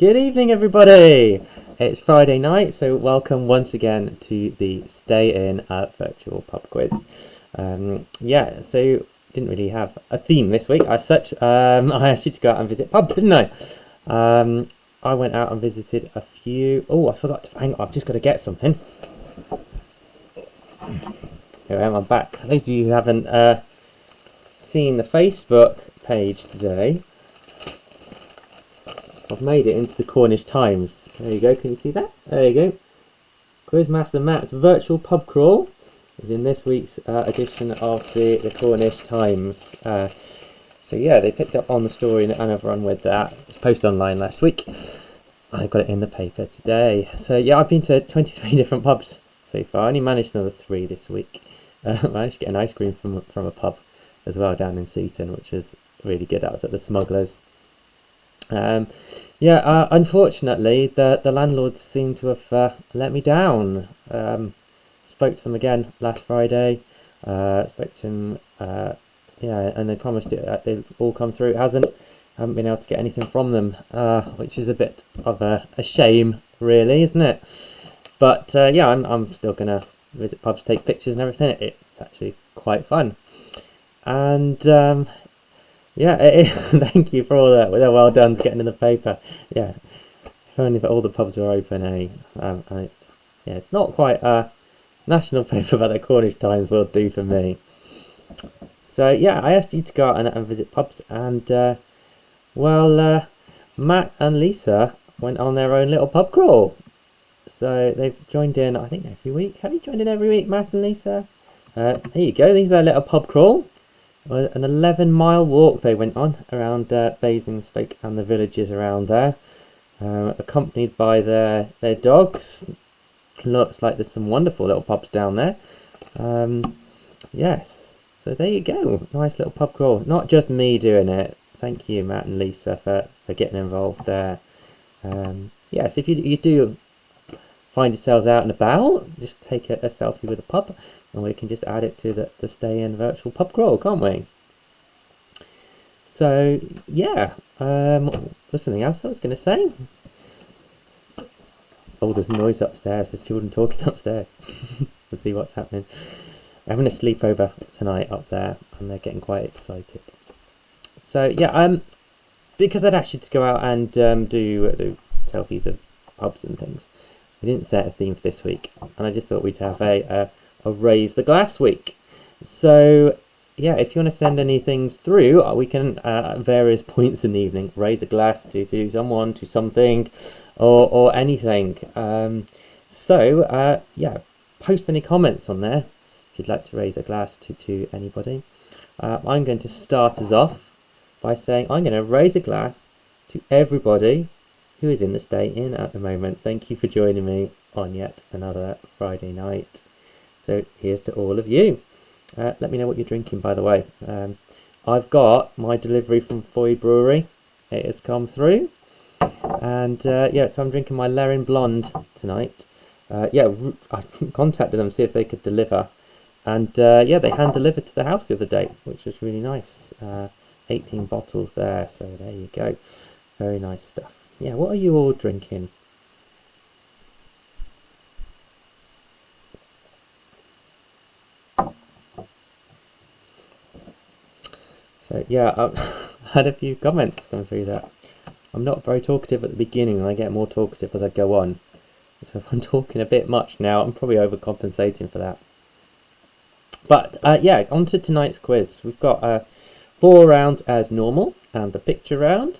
Good evening, everybody. It's Friday night, so welcome once again to the Stay In virtual pub quiz. So didn't really have a theme this week as such. I asked you to go out and visit pubs, didn't I? I went out and visited a few. Oh, I forgot to hang on. I've just got to get something. Here I am. I'm back. Those of you who haven't seen the Facebook page today, I've made it into the Cornish Times. There you go, can you see that? There you go. Quizmaster Matt's virtual pub crawl is in this week's edition of the Cornish Times. So yeah, they picked up on the story and I've run with that. It was posted online last week. I got it in the paper today. So yeah, I've been to 23 different pubs so far. I only managed another 3 this week. I managed to get an ice cream from a pub as well down in Seaton, which is really good. I was at the Smugglers. Unfortunately, the landlords seem to have let me down. Spoke to them again last Friday. Spoke to them, and they promised it. They've all come through. It hasn't. I haven't been able to get anything from them, which is a bit of a shame, really, isn't it? But I'm still gonna visit pubs, take pictures and everything. It's actually quite fun, and thank you for all that. Well done getting in the paper. Yeah, if only that all the pubs were open, and it's not quite a national paper, but the Cornish Times will do for me. So yeah, I asked you to go out and visit pubs, and Matt and Lisa went on their own little pub crawl. So they've joined in, I think, every week. Have you joined in every week, Matt and Lisa? Here you go. These are their little pub crawl. An 11-mile walk they went on around Basingstoke and the villages around there, accompanied by their dogs. Looks like there's some wonderful little pubs down there. Yes, so there you go. Nice little pub crawl. Not just me doing it. Thank you, Matt and Lisa, for getting involved there. Yes, if you do find yourselves out and about, just take a selfie with a pub, and we can just add it to the Stay In virtual pub crawl, can't we? So yeah, there's something else I was going to say. Oh, there's noise upstairs. There's children talking upstairs. We'll see what's happening. They're having a sleepover tonight up there, and they're getting quite excited. So yeah, because I'd asked you to go out and do selfies of pubs and things, we didn't set a theme for this week, and I just thought we'd have a raise the glass week. So yeah, if you want to send anything through, we can at various points in the evening raise a glass to someone, to something, or anything. Post any comments on there if you'd like to raise a glass to anybody. I'm going to start us off by saying I'm going to raise a glass to everybody who is in the Stay In at the moment. Thank you for joining me on yet another Friday night. So here's to all of you. Let me know what you're drinking, by the way. I've got my delivery from Foy Brewery. It has come through. And so I'm drinking my Lerin Blonde tonight. I contacted them to see if they could deliver. And they hand delivered to the house the other day, which was really nice. 18 bottles there, so there you go. Very nice stuff. Yeah, what are you all drinking? So yeah, I've had a few comments come through that. I'm not very talkative at the beginning, and I get more talkative as I go on. So if I'm talking a bit much now, I'm probably overcompensating for that. But on to tonight's quiz. We've got 4 rounds as normal, and the picture round.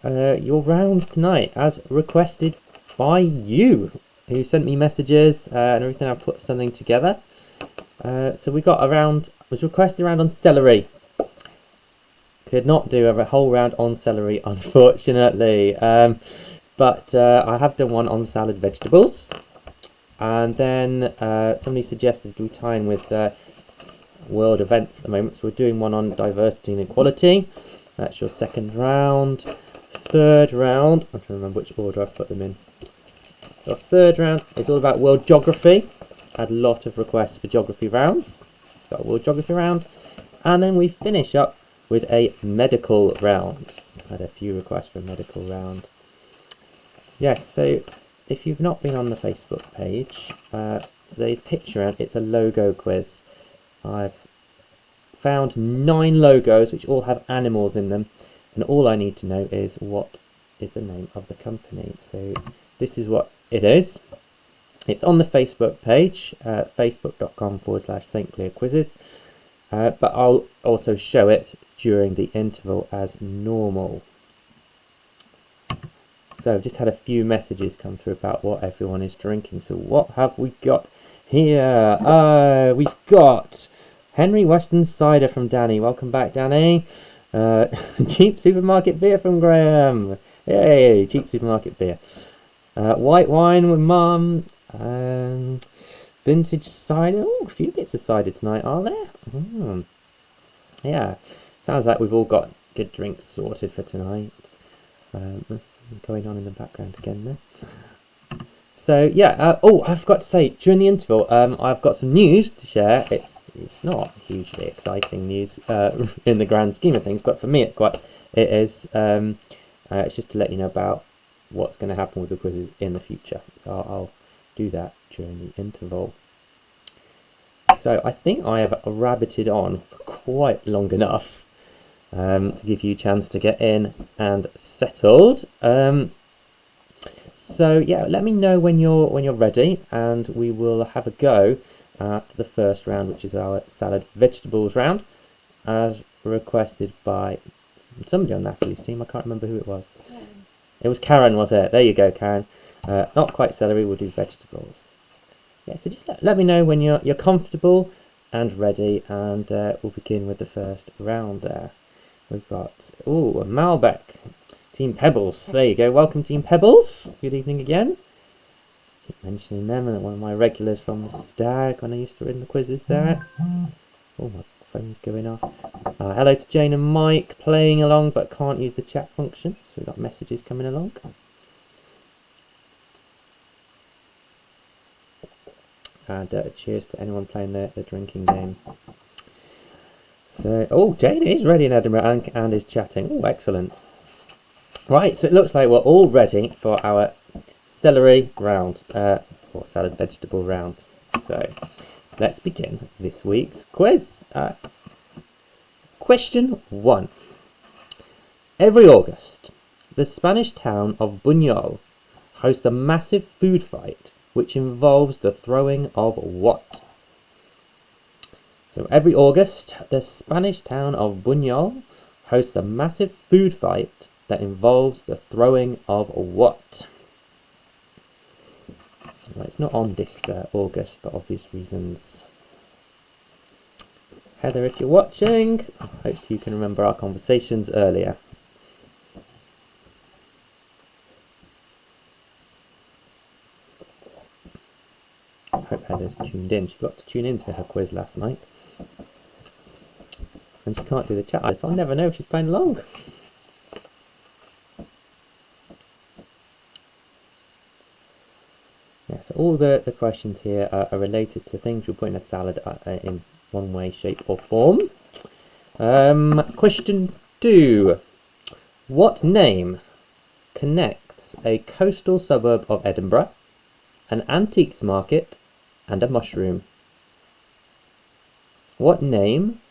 Your round tonight, as requested by you, who sent me messages and everything. I put something together. So we got a round. Was requested a round on celery. Could not do a whole round on celery, unfortunately. But I have done one on salad vegetables, and then somebody suggested we tie in with world events at the moment. So we're doing one on diversity and equality. That's your second round. Third round, I'm trying to remember which order I've put them in. The third round is all about world geography. Had a lot of requests for geography rounds. Got a world geography round. And then we finish up with a medical round. Had a few requests for a medical round. Yes, so if you've not been on the Facebook page, today's picture, it's a logo quiz. I've found 9 logos which all have animals in them, and all I need to know is what is the name of the company. So this is what it is. It's on the Facebook page, facebook.com/St Clear Quizzes, but I'll also show it during the interval as normal. So I've just had a few messages come through about what everyone is drinking. So what have we got here? We've got Henry Weston cider from Danny. Welcome back, Danny. Cheap supermarket beer from Graham. Yay, cheap supermarket beer. White wine with Mum. Vintage cider. Oh, a few bits of cider tonight, are there? Yeah, sounds like we've all got good drinks sorted for tonight. There's something going on in the background again there. So yeah, oh, I forgot to say, during the interval, I've got some news to share. It's not hugely exciting news in the grand scheme of things, but for me it is. It's just to let you know about what's going to happen with the quizzes in the future. So I'll do that during the interval. So I think I have rabbited on for quite long enough to give you a chance to get in and settled. So yeah, let me know when you're ready, and we will have a go at the first round, which is our salad vegetables round, as requested by somebody on Natalie's team. I can't remember who it was. It was Karen, was it? There you go, Karen. Not quite celery, we'll do vegetables. Yeah, so just let me know when you're comfortable and ready, and we'll begin with the first round there. We've got, a Malbec. Team Pebbles, there you go. Welcome, Team Pebbles. Good evening again. Keep mentioning them, and one of my regulars from the Stag when I used to run the quizzes there. Oh, my phone's going off. Hello to Jane and Mike, playing along but can't use the chat function, so we've got messages coming along. And cheers to anyone playing the drinking game. So, Jane is ready in Edinburgh and is chatting. Oh, excellent. Right, so it looks like we're all ready for our celery round, or salad vegetable round. So let's begin this week's quiz. Question 1. Every August, the Spanish town of Buñol hosts a massive food fight which involves the throwing of what? So every August, the Spanish town of Buñol hosts a massive food fight that involves the throwing of what? Well, it's not on this August for obvious reasons. Heather, if you're watching, I hope you can remember our conversations earlier. I hope Heather's tuned in. She got to tune in to her quiz last night. And she can't do the chat, so I'll never know if she's playing along. Yeah, so all the questions here are related to things you'll put in a salad in one way, shape or form. Question 2. What name connects a coastal suburb of Edinburgh, an antiques market and a mushroom? What name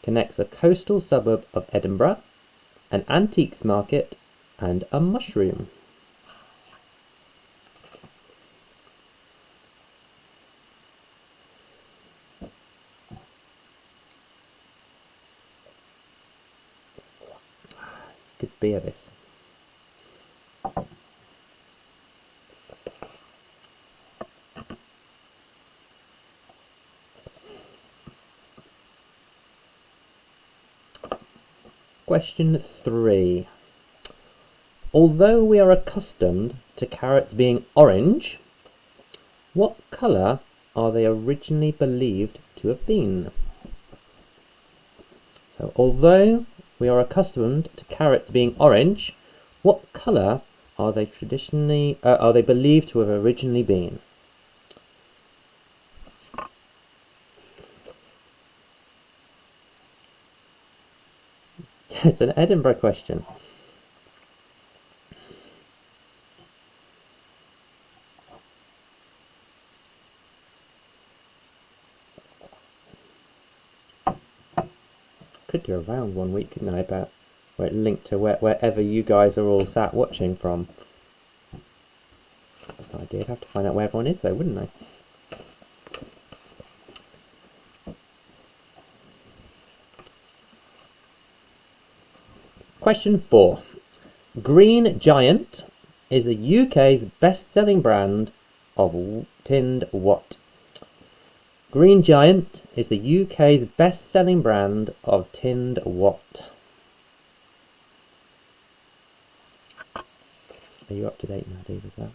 connects a coastal suburb of Edinburgh, an antiques market and a mushroom? Good beer, this. Question 3. Although we are accustomed to carrots being orange, what colour are they originally believed to have been? So, although we are accustomed to carrots being orange, what colour are they believed to have originally been? It's an Edinburgh question. could do a round one week, couldn't I, about where it linked to wherever you guys are all sat watching from. That's an idea. I'd have to find out where everyone is though, wouldn't I? Question 4. Green Giant is the UK's best-selling brand of tinned what? Green Giant is the UK's best-selling brand of tinned what? Are you up to date, Maddie, with that?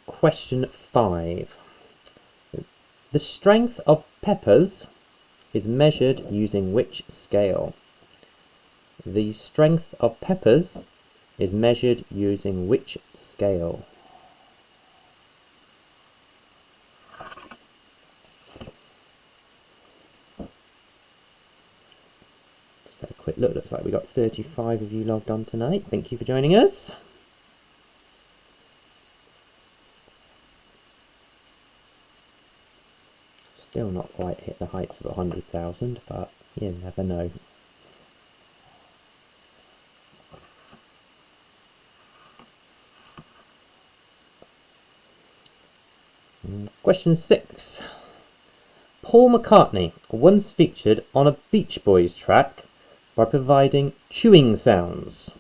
Question 5. The strength of peppers is measured using which scale? The strength of peppers is measured using which scale? Just had a quick look. Looks like we got 35 of you logged on tonight. Thank you for joining us. Still not quite hit the heights of 100,000, but you never know. Question 6. Paul McCartney once featured on a Beach Boys track by providing chewing sounds.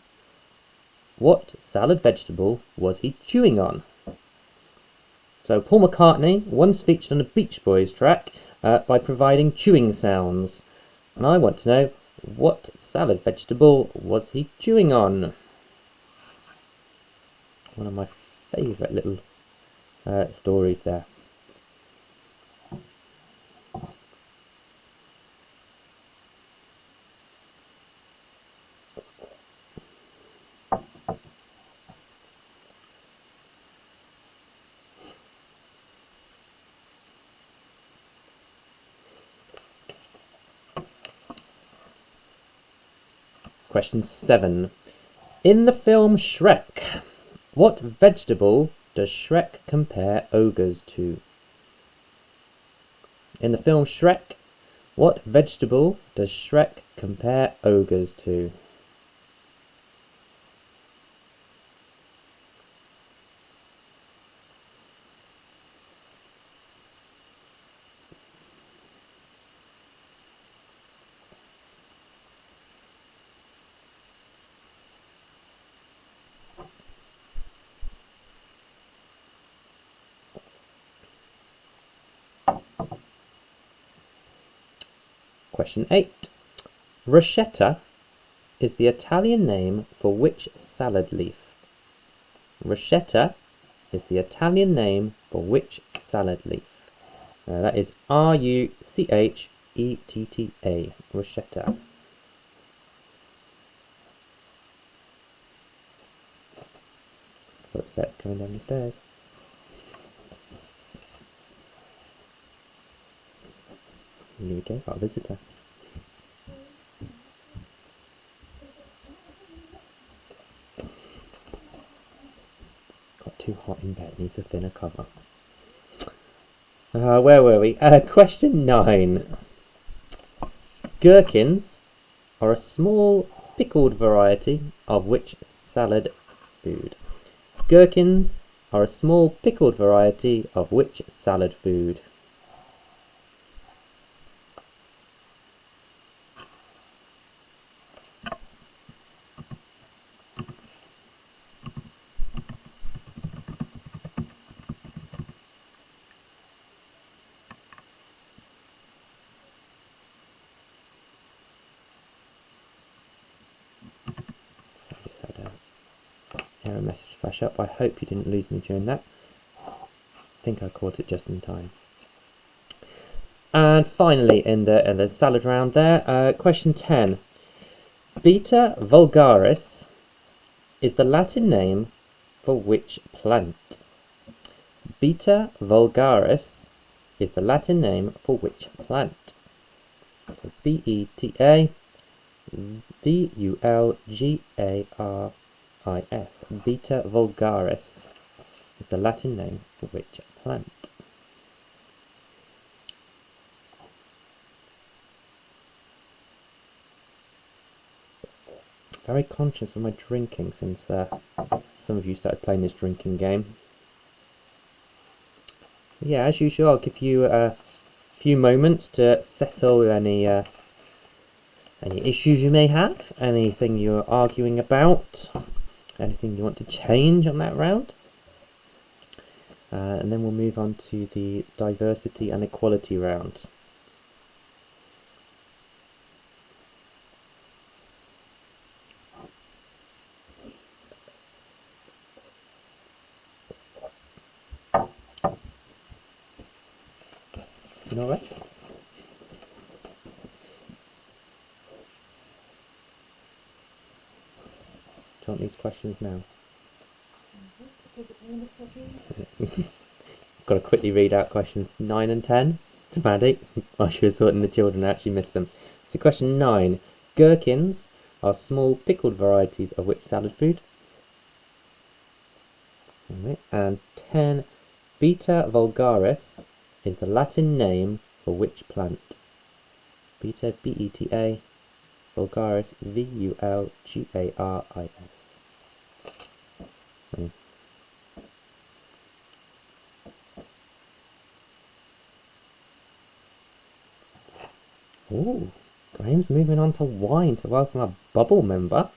What salad vegetable was he chewing on? So Paul McCartney once featured on a Beach Boys track by providing chewing sounds. And I want to know, what salad vegetable was he chewing on? One of my favourite little stories there. Question 7. In the film Shrek, what vegetable does Shrek compare ogres to? In the film Shrek, what vegetable does Shrek compare ogres to? Question 8. Bruschetta is the Italian name for which salad leaf? Bruschetta is the Italian name for which salad leaf? That is R-U-C-H-E-T-T-A. Bruschetta. Footsteps coming down the stairs. Here we go, got a visitor. Got too hot in bed, needs a thinner cover. Where were we? Question 9. Gherkins are a small pickled variety of which salad food? Gherkins are a small pickled variety of which salad food? A message flash up. I hope you didn't lose me during that. I think I caught it just in time. And finally, in the salad round there, question 10. Beta vulgaris is the Latin name for which plant? Beta vulgaris is the Latin name for which plant? So B-E-T-A V-U-L-G-A-R-I-S. Beta vulgaris is the Latin name for which plant? Very conscious of my drinking since some of you started playing this drinking game. So yeah, as usual, I'll give you a few moments to settle any issues you may have, anything you're arguing about, anything you want to change on that round. And then we'll move on to the diversity and equality round. You all right? Do you want these questions now? Got to quickly read out questions 9 and 10 to Maddie while she was sorting the children out. She missed them. So question 9. Gherkins are small pickled varieties of which salad food? Right. And 10. Beta vulgaris is the Latin name for which plant? Beta, B-E-T-A, vulgaris, V-U-L-G-A-R-I-S. Ooh, Graham's moving on to wine to welcome a bubble member.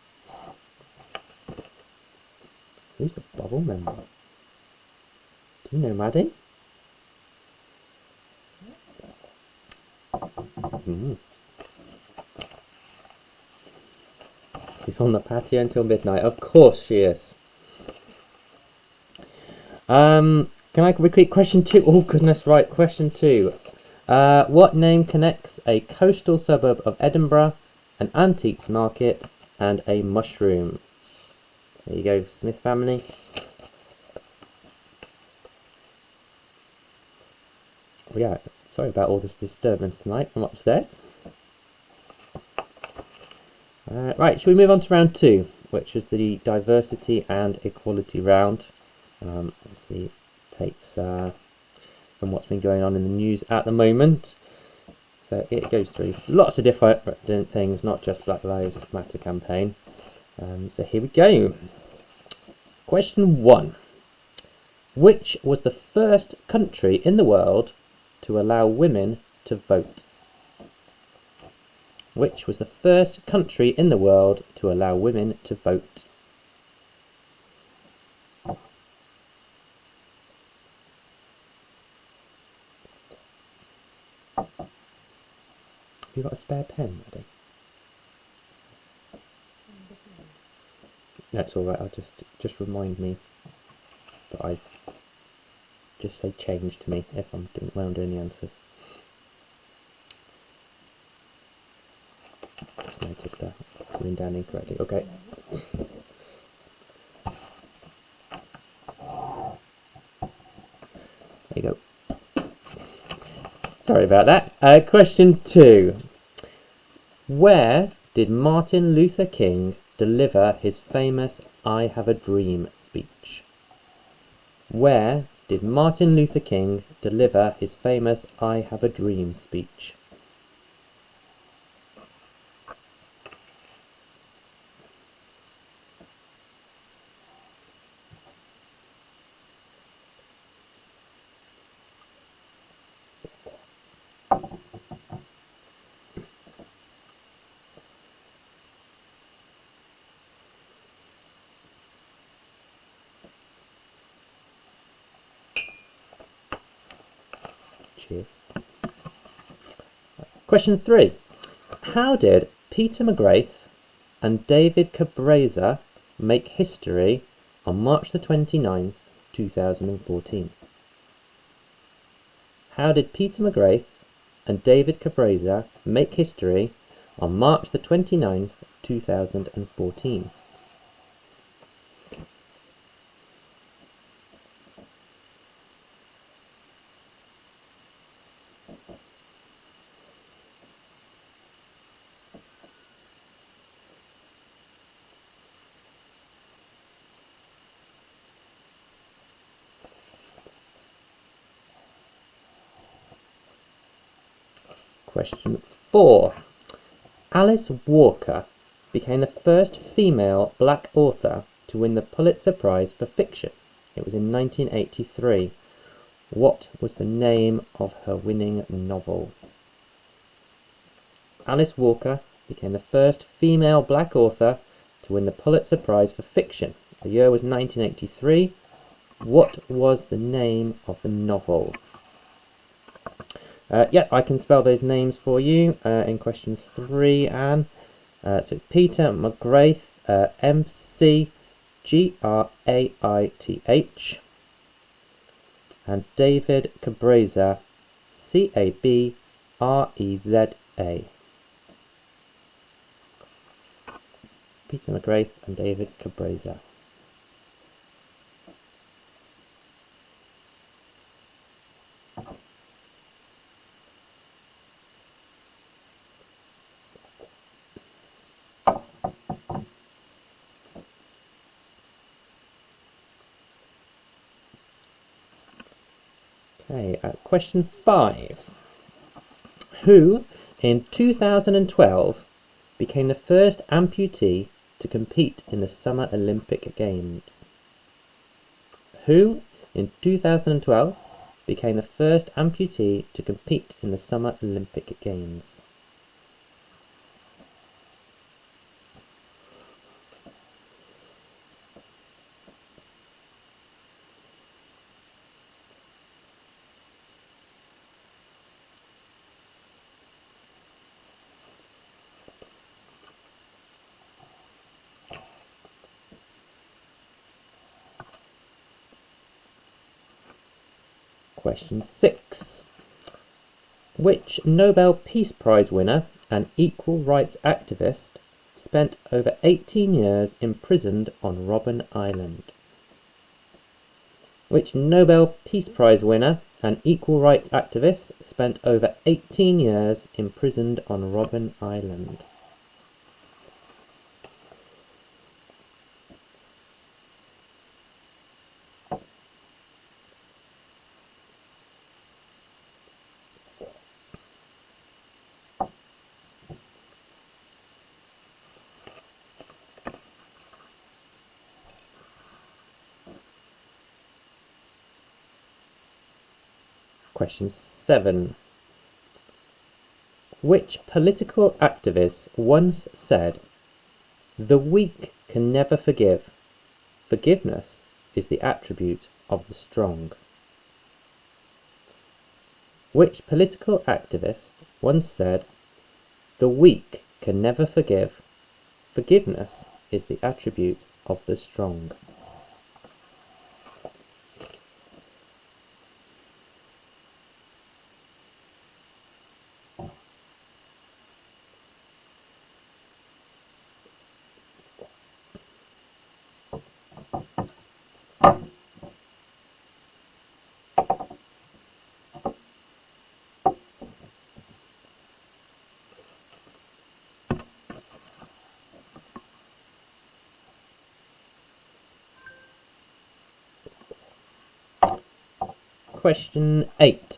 Who's the bubble member? Do you know, Maddie? She's on the patio until midnight. Of course she is. Can I repeat question 2? Oh goodness, right, question 2. What name connects a coastal suburb of Edinburgh, an antiques market, and a mushroom? There you go, Smith family. Oh yeah, sorry about all this disturbance tonight from upstairs. Right, shall we move on to round 2, which is the diversity and equality round. Obviously takes from what's been going on in the news at the moment. So it goes through lots of different things, not just Black Lives Matter campaign. So here we go. Question 1. Which was the first country in the world to allow women to vote? Which was the first country in the world to allow women to vote? Have you got a spare pen, Maddie? No, it's alright, I'll just remind me that I just say change to me if I'm doing the answers. Just noticed something down incorrectly. Okay. There you go. Sorry about that. Question 2. Where did Martin Luther King deliver his famous "I Have a Dream" speech? Where did Martin Luther King deliver his famous "I Have a Dream" speech? Cheers. Question 3. How did Peter McGrath and David Cabreza make history on March the 29th, 2014? How did Peter McGrath and David Cabreza make history on March the 29th, 2014? Question 4. Alice Walker became the first female black author to win the Pulitzer Prize for fiction. It was in 1983. What was the name of her winning novel? Alice Walker became the first female black author to win the Pulitzer Prize for fiction. The year was 1983. What was the name of the novel? Yeah, I can spell those names for you in question 3, Anne. So Peter McGraith, McGraith, and David Cabreza, Cabreza. Peter McGraith and David Cabreza. Okay, question 5. Who, in 2012, became the first amputee to compete in the Summer Olympic Games? Who, in 2012, became the first amputee to compete in the Summer Olympic Games? Question 6. Which Nobel Peace Prize winner and equal rights activist spent over 18 years imprisoned on Robben Island? Which Nobel Peace Prize winner and equal rights activist spent over 18 years imprisoned on Robben Island? Question 7. Which political activist once said, "The weak can never forgive. Forgiveness is the attribute of the strong"? Which political activist once said, "The weak can never forgive. Forgiveness is the attribute of the strong"? Question 8.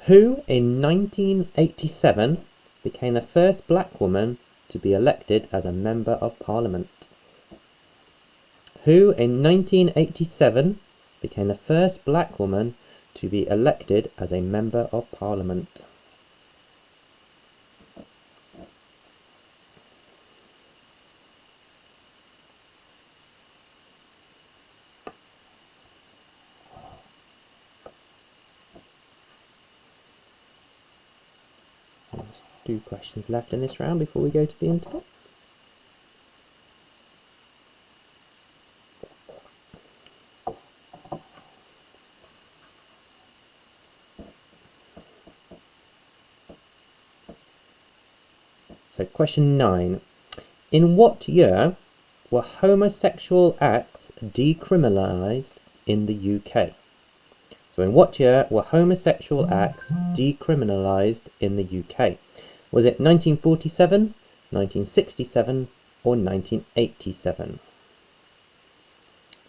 Who in 1987 became the first black woman to be elected as a Member of Parliament? Who in 1987 became the first black woman to be elected as a Member of Parliament? There's 2 questions left in this round before we go to the interval. So question 9. In what year were homosexual acts decriminalised in the UK? So in what year were homosexual acts decriminalised in the UK? Was it 1947, 1967 or 1987?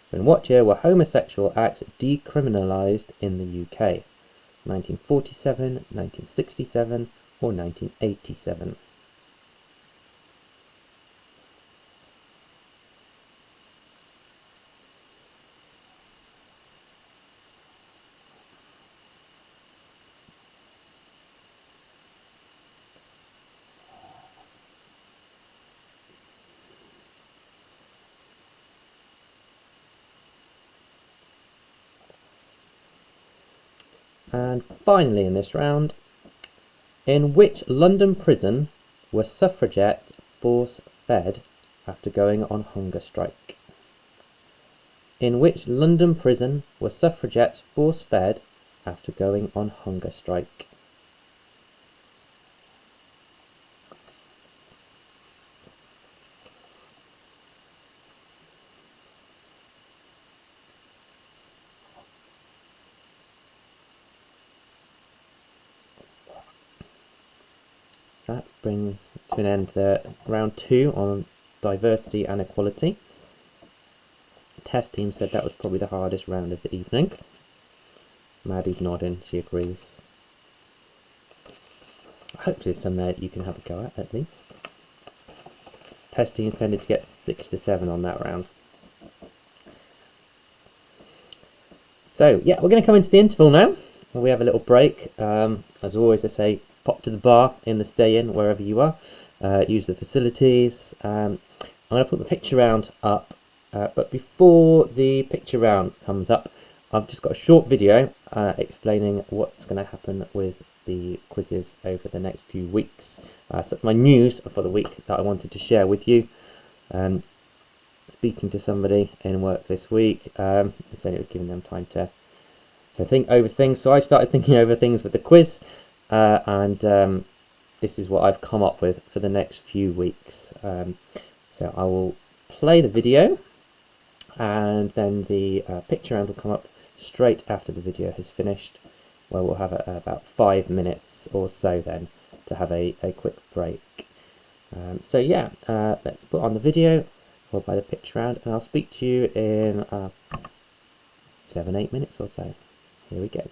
So in what year were homosexual acts decriminalised in the UK? 1947, 1967 or 1987. And finally in this round, in which London prison were suffragettes force-fed after going on hunger strike? In which London prison were suffragettes force-fed after going on hunger strike? So that brings to an end the round 2 on diversity and equality. The test team said that was probably the hardest round of the evening. Maddie's nodding, she agrees. Hopefully there's some there you can have a go at least. Test teams tended to get 6 to 7 on that round. So yeah, we're going to come into the interval now. We have a little break. As always I say, pop to the bar in the stay-in, wherever you are. Use the facilities. I'm going to put the picture round up. But before the picture round comes up, I've just got a short video explaining what's going to happen with the quizzes over the next few weeks. So that's my news for the week that I wanted to share with you. Speaking to somebody in work this week, saying it was giving them time to think over things. So I started thinking over things with the quiz. And this is what I've come up with for the next few weeks. So I will play the video, and then the picture round will come up straight after the video has finished, where we'll have about 5 minutes or so then to have a quick break. So yeah, let's put on the video, followed by the picture round, and I'll speak to you in 7-8 minutes or so. Here we go.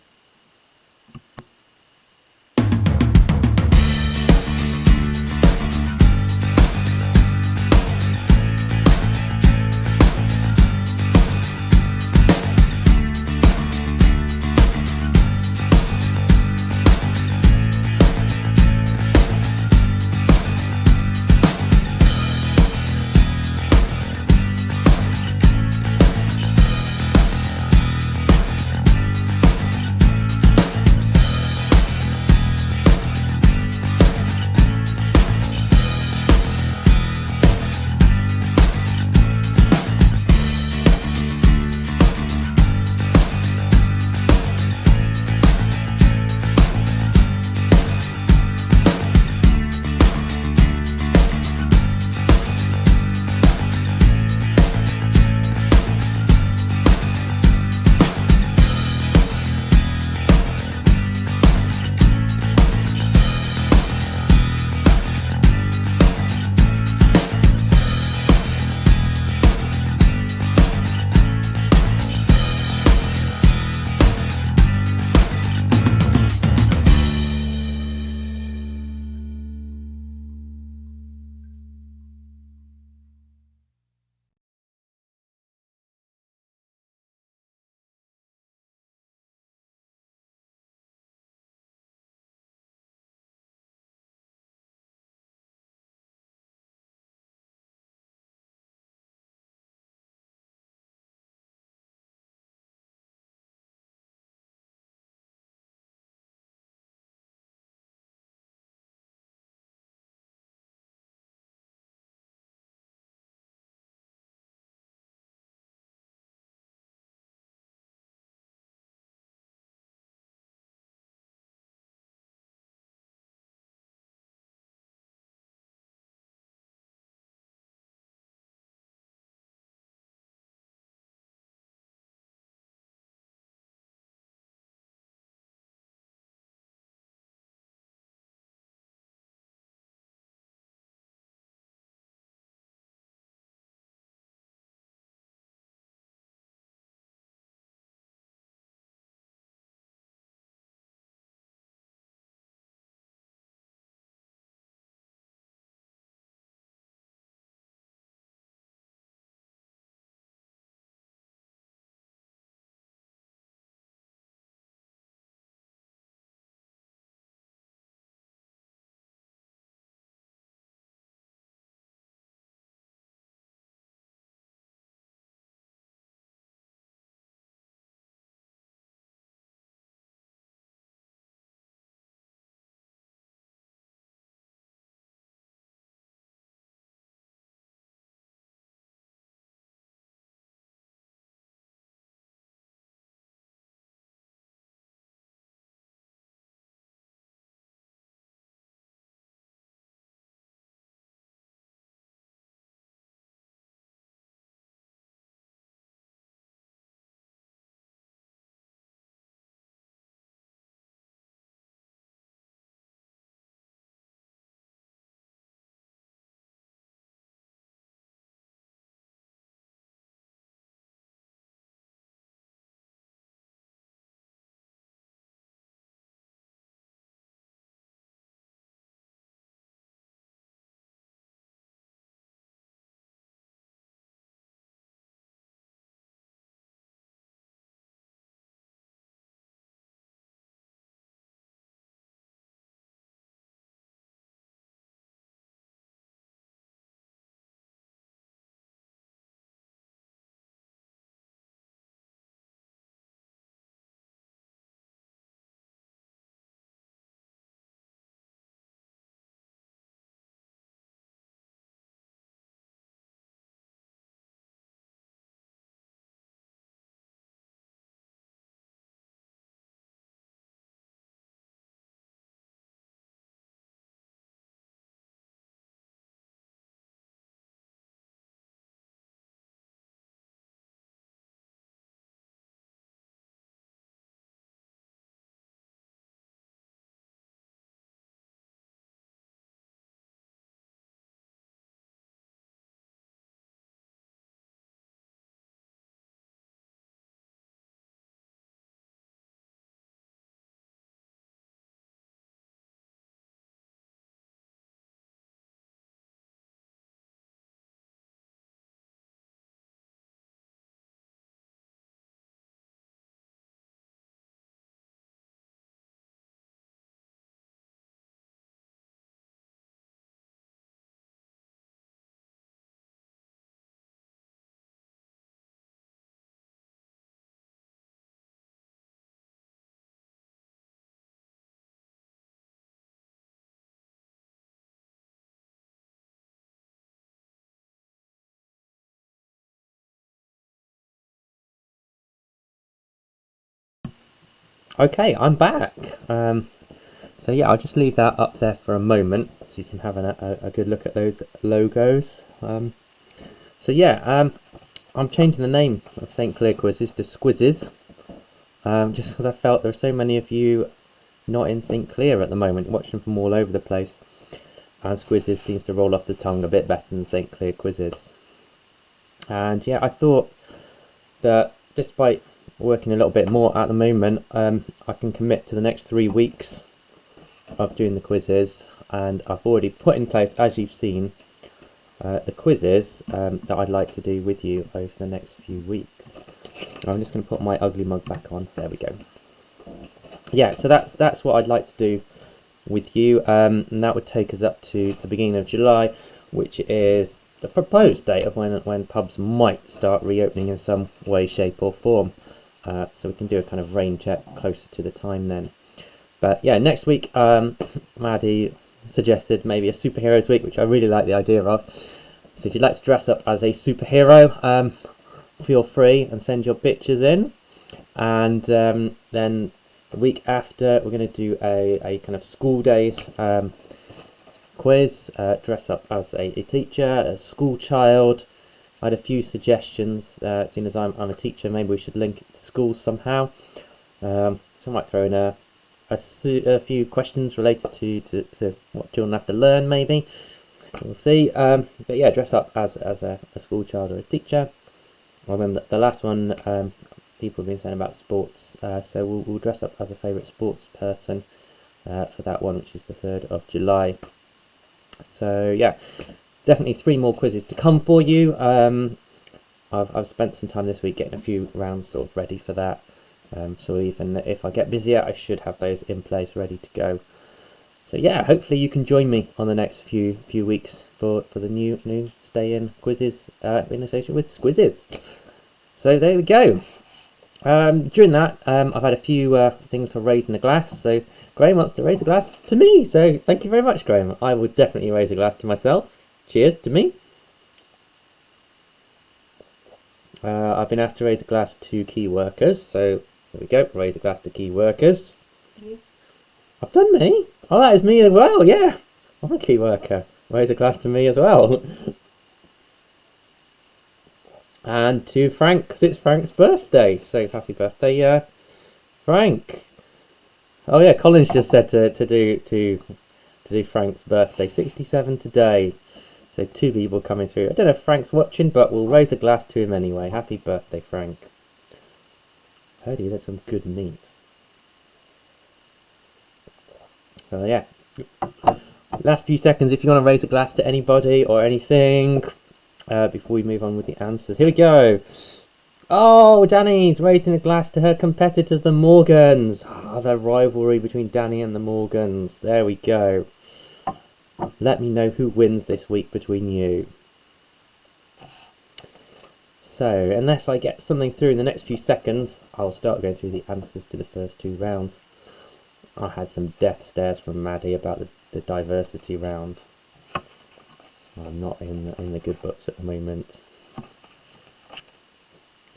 Okay, I'm back. So yeah, I'll just leave that up there for a moment so you can have a good look at those logos. So yeah, I'm changing the name of St. Clear Quizzes to Squizzes, just because I felt there are so many of you not in St. Clear at the moment, watching from all over the place. And Squizzes seems to roll off the tongue a bit better than St. Clear Quizzes. And yeah, I thought that despite working a little bit more at the moment, I can commit to the next 3 weeks of doing the quizzes, and I've already put in place, as you've seen, the quizzes that I'd like to do with you over the next few weeks. I'm just going to put my ugly mug back on. There we go. Yeah, so that's what I'd like to do with you, and that would take us up to the beginning of July, which is the proposed date of when pubs might start reopening in some way, shape or form. So we can do a kind of rain check closer to the time then. But yeah, next week, Maddie suggested maybe a superheroes week, which I really like the idea of. So if you'd like to dress up as a superhero, feel free and send your pictures in. And then the week after, we're going to do a kind of school days quiz, dress up as a teacher, a school child. I had a few suggestions, seeing as I'm a teacher, maybe we should link it to schools somehow. So I might throw in a few questions related to what children have to learn, maybe. We'll see. But yeah, dress up as a school child or a teacher. I remember the last one, people have been saying about sports, so we'll dress up as a favourite sports person for that one, which is the 3rd of July. So yeah, definitely 3 more quizzes to come for you. I've spent some time this week getting a few rounds sort of ready for that. So even if I get busier, I should have those in place ready to go. So yeah, hopefully you can join me on the next few weeks for the new stay-in quizzes in association with Squizzes. So there we go. During that, I've had a few things for raising the glass. So Graham wants to raise a glass to me. So thank you very much, Graham. I would definitely raise a glass to myself. Cheers to me. I've been asked to raise a glass to key workers. So there we go. Raise a glass to key workers. You. I've done me. Oh, that is me as well. Yeah, I'm a key worker. Raise a glass to me as well. And to Frank, because it's Frank's birthday. So happy birthday, Frank. Oh yeah, Colin's just said to do Frank's birthday. 67 today. So 2 people coming through. I don't know if Frank's watching, but we'll raise a glass to him anyway. Happy birthday, Frank. Heard he had some good meat. So yeah. Last few seconds if you want to raise a glass to anybody or anything. Before we move on with the answers. Here we go. Oh, Danny's raising a glass to her competitors, the Morgans. The rivalry between Danny and the Morgans. There we go. Let me know who wins this week between you. So, unless I get something through in the next few seconds, I'll start going through the answers to the first 2 rounds. I had some death stares from Maddie about the diversity round. I'm not in the good books at the moment.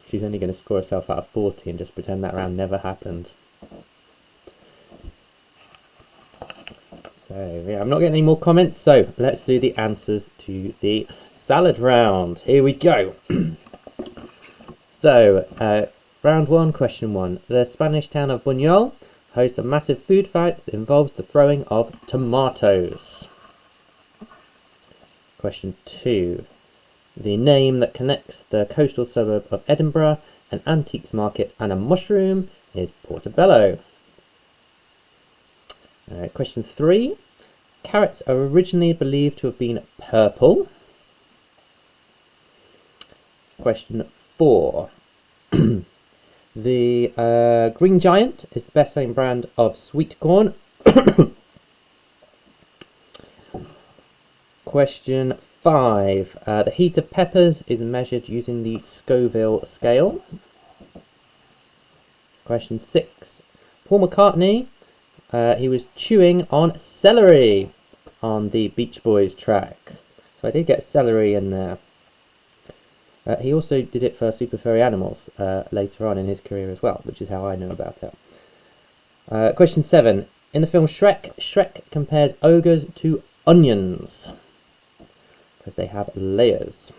She's only going to score herself out of 40 and just pretend that round never happened. So yeah, I'm not getting any more comments, so let's do the answers to the salad round. Here we go. So, round 1, question 1. The Spanish town of Buñol hosts a massive food fight that involves the throwing of tomatoes. Question 2. The name that connects the coastal suburb of Edinburgh, an antiques market and a mushroom is Portobello. Question 3. Carrots are originally believed to have been purple. Question 4. The Green Giant is the best-selling brand of sweet corn. Question 5. The heat of peppers is measured using the Scoville scale. Question 6. Paul McCartney, he was chewing on celery on the Beach Boys track. So I did get celery in there. He also did it for Super Furry Animals later on in his career as well, which is how I know about it. Question 7. In the film Shrek, Shrek compares ogres to onions because they have layers.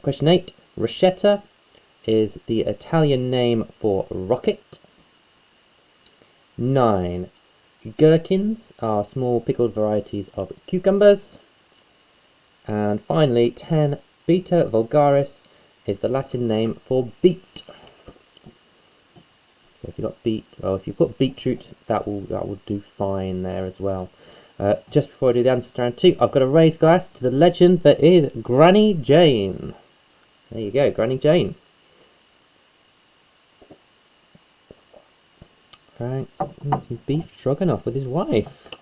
Question 8. Rosetta is the Italian name for rocket. 9. Gherkins are small pickled varieties of cucumbers. And finally, 10. Beta vulgaris is the Latin name for beet. So if you got if you put beetroot, that will do fine there as well. Just before I do the answers to round 2, I've got a raised glass to the legend that is Granny Jane. There you go, Granny Jane. Frank's eating beef stroganoff with his wife.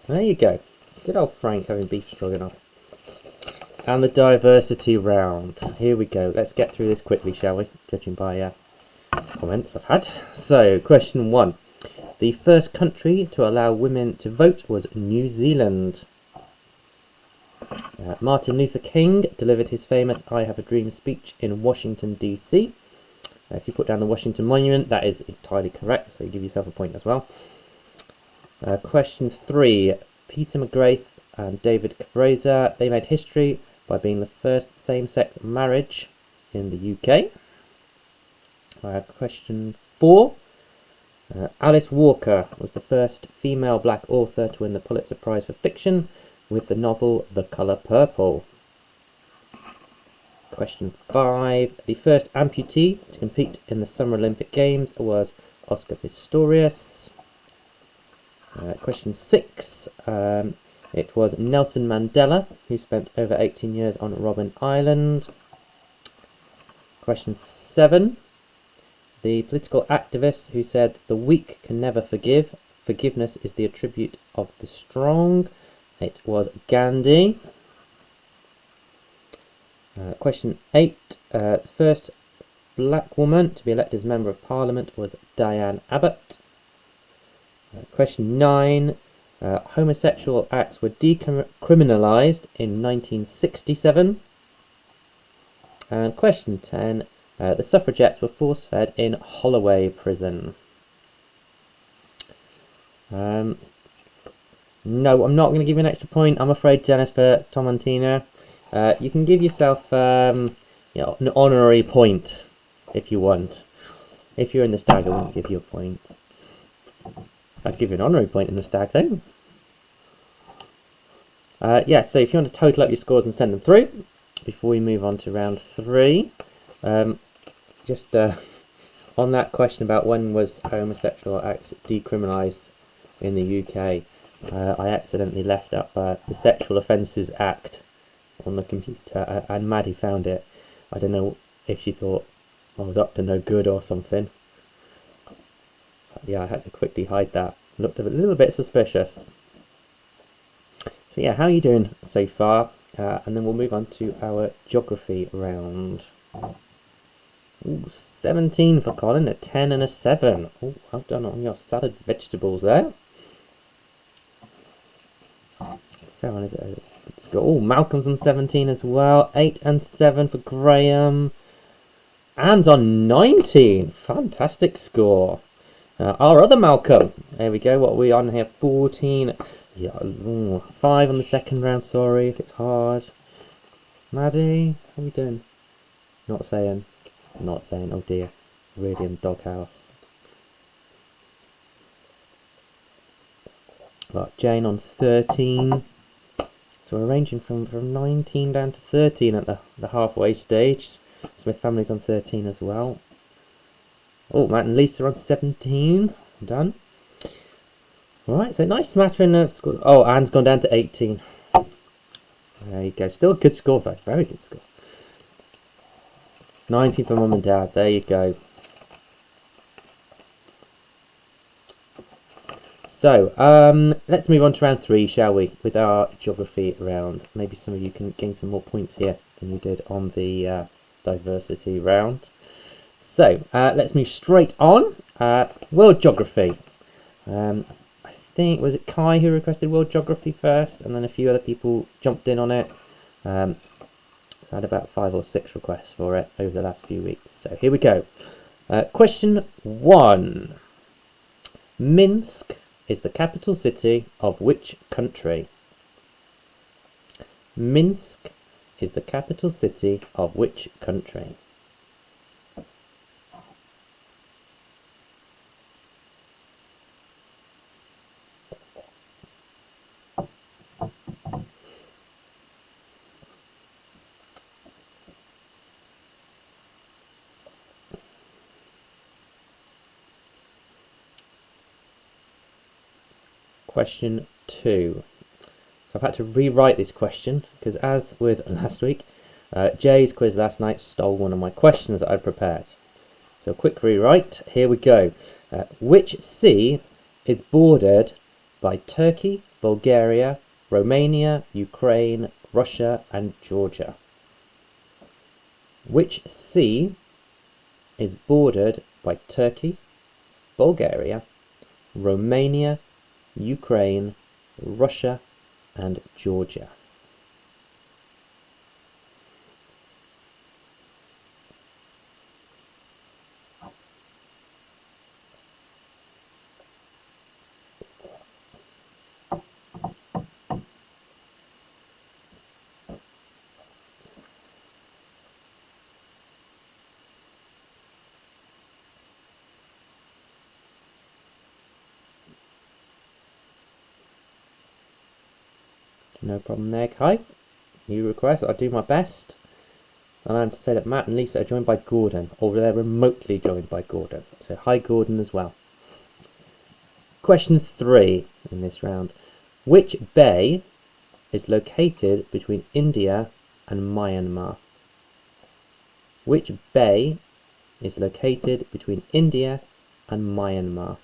There you go. Good old Frank having beef stroganoff. And the diversity round. Here we go. Let's get through this quickly, shall we? Judging by comments I've had. So, question 1. The first country to allow women to vote was New Zealand. Martin Luther King delivered his famous I Have a Dream speech in Washington, D.C. If you put down the Washington Monument, that is entirely correct, so you give yourself a point as well. Question 3. Peter McGrath and David Cabreza, they made history by being the first same-sex marriage in the UK. Question 4. Alice Walker was the first female black author to win the Pulitzer Prize for Fiction with the novel The Colour Purple. Question 5. The first amputee to compete in the Summer Olympic Games was Oscar Pistorius. Question 6. It was Nelson Mandela who spent over 18 years on Robben Island. Question 7. The political activist who said the weak can never forgive. Forgiveness is the attribute of the strong. It was Gandhi. Question 8. The first black woman to be elected as Member of Parliament was Diane Abbott. Question 9. Homosexual acts were decriminalised in 1967. And question 10. The suffragettes were force-fed in Holloway Prison. No, I'm not going to give you an extra point, I'm afraid, Janice, for Tom and Tina. You can give yourself an honorary point if you want. If you're in the stag, I wouldn't give you a point. I'd give you an honorary point in the stag, though. Yeah, so if you want to total up your scores and send them through, before we move on to round 3, just on that question about when was homosexual acts decriminalised in the UK, I accidentally left up the Sexual Offences Act on the computer, and Maddie found it. I don't know if she thought, oh, Dr. No Good or something. But yeah, I had to quickly hide that. Looked a little bit suspicious. So yeah, how are you doing so far? And then we'll move on to our geography round. Ooh, 17 for Colin, a 10 and a 7. Oh, well done on your salad vegetables there. 7 is a good score. Oh, Malcolm's on 17 as well. 8 and 7 for Graham. Anne's on 19. Fantastic score. Our other Malcolm. There we go. What are we on here? 14. Yeah, 5 on the second round. Sorry if it's hard. Maddie, how are we doing? Not saying. Oh dear. Really in the doghouse. Right, Jane on 13. So we're ranging from 19 down to 13 at the halfway stage. Smith family's on 13 as well. Oh, Matt and Lisa on 17. Done. Right, so nice smattering of scores. Oh, Anne's gone down to 18. There you go. Still a good score though. Very good score. 19 for Mum and Dad. There you go. So, let's move on to round 3, shall we? With our geography round. Maybe some of you can gain some more points here than you did on the diversity round. So, let's move straight on. World geography. I think, was it Kai who requested world geography first? And then a few other people jumped in on it. So I had about 5 or 6 requests for it over the last few weeks. So here we go. Question 1. Minsk is the capital city of which country? Minsk is the capital city of which country? Question 2. So I've had to rewrite this question because, as with last week, Jay's quiz last night stole one of my questions that I prepared. So quick rewrite, here we go. Which sea is bordered by Turkey, Bulgaria, Romania, Ukraine, Russia and Georgia? Which sea is bordered by Turkey, Bulgaria, Romania, Ukraine, Russia and Georgia? No problem there, Kai. You request, I'll do my best. And I'm to say that Matt and Lisa are joined by Gordon, or they're remotely joined by Gordon. So hi Gordon as well. Question 3 in this round. Which bay is located between India and Myanmar? Which bay is located between India and Myanmar?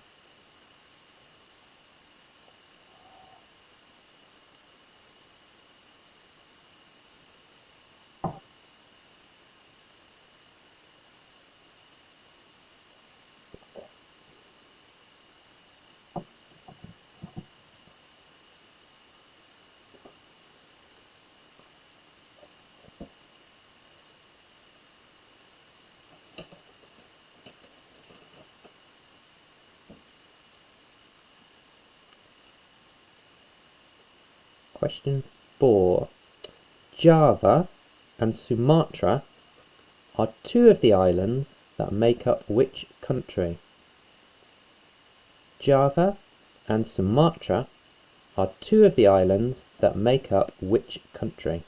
Question 4. Java and Sumatra are two of the islands that make up which country? Java and Sumatra are two of the islands that make up which country?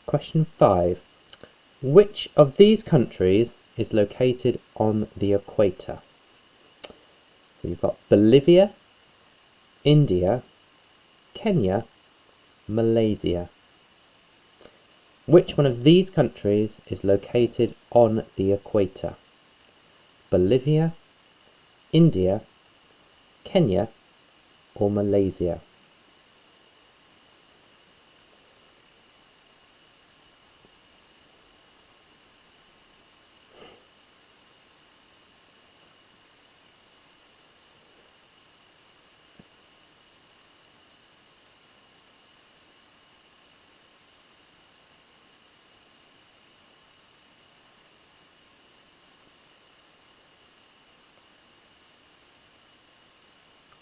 Question 5. Which of these countries is located on the equator? So you've got Bolivia, India, Kenya, Malaysia. Which one of these countries is located on the equator? Bolivia, India, Kenya or Malaysia?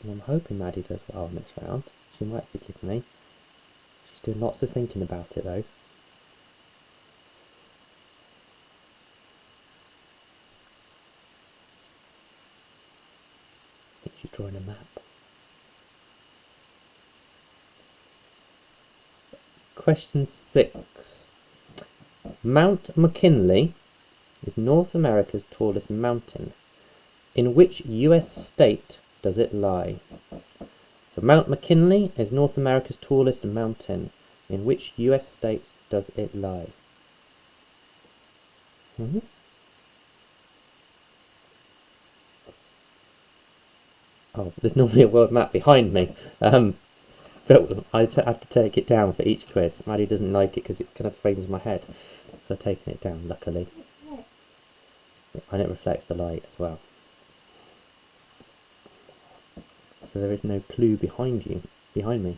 And I'm hoping Maddie does well in this round. She might forgive me. She's doing lots of thinking about it though. I think she's drawing a map. Question 6. Mount McKinley is North America's tallest mountain. In which US state does it lie? So Mount McKinley is North America's tallest mountain. In which US state does it lie? Mm-hmm. Oh, there's normally a world map behind me. But I have to take it down for each quiz. Maddie doesn't like it because it kind of frames my head. So I've taken it down, luckily. And it reflects the light as well. So there is no clue behind me.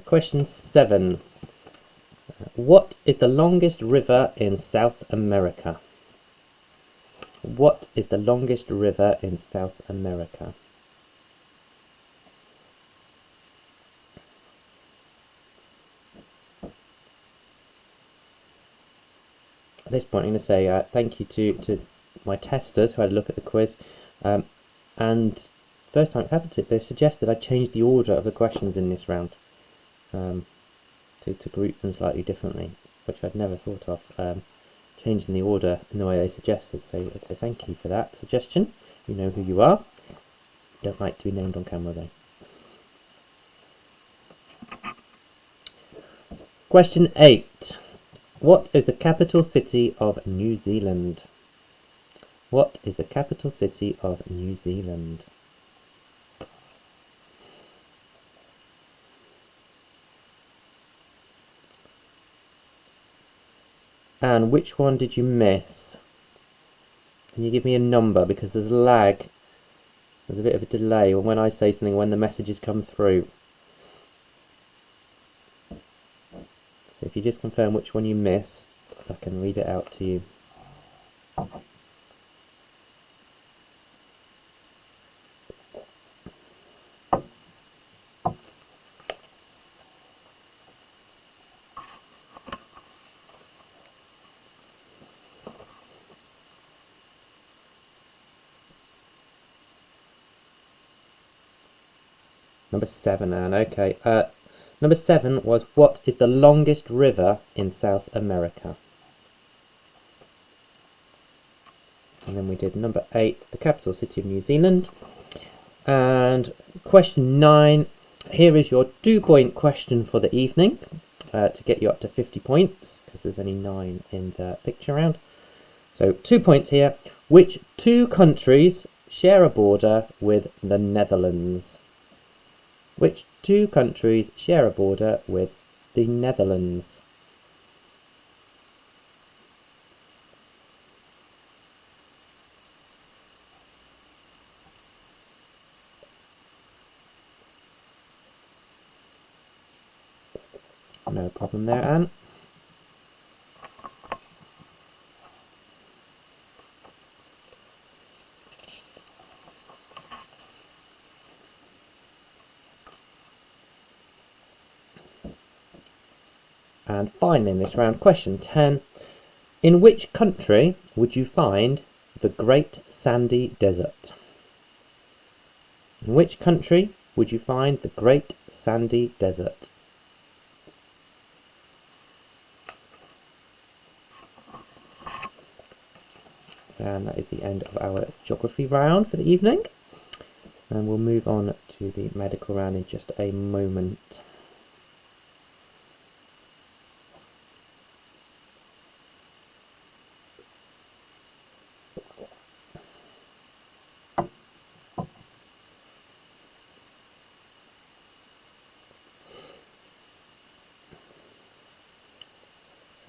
Question 7. What is the longest river in South America? What is the longest river in South America? At this point I'm going to say thank you to my testers who had a look at the quiz, and first time it's happened to me, they've suggested I change the order of the questions in this round, to group them slightly differently, which I'd never thought of, changing the order in the way they suggested, so thank you for that suggestion. You know who you are. Don't like to be named on camera though. Question 8. What is the capital city of New Zealand? What is the capital city of New Zealand? And which one did you miss? Can you give me a number? Because there's lag. There's a bit of a delay when I say something, when the messages come through. So if you just confirm which one you missed, I can read it out to you. Number 7, Anne. Okay. Number 7 was, what is the longest river in South America? And then we did number 8, the capital city of New Zealand. And question 9, here is your 2-point question for the evening, to get you up to 50 points, because there's only 9 in the picture round. So 2 points here. Which 2 countries share a border with the Netherlands? Which 2 countries share a border with the Netherlands? No problem there, Anne. And finally in this round, question 10. In which country would you find the Great Sandy Desert? In which country would you find the Great Sandy Desert? And that is the end of our geography round for the evening. And we'll move on to the medical round in just a moment.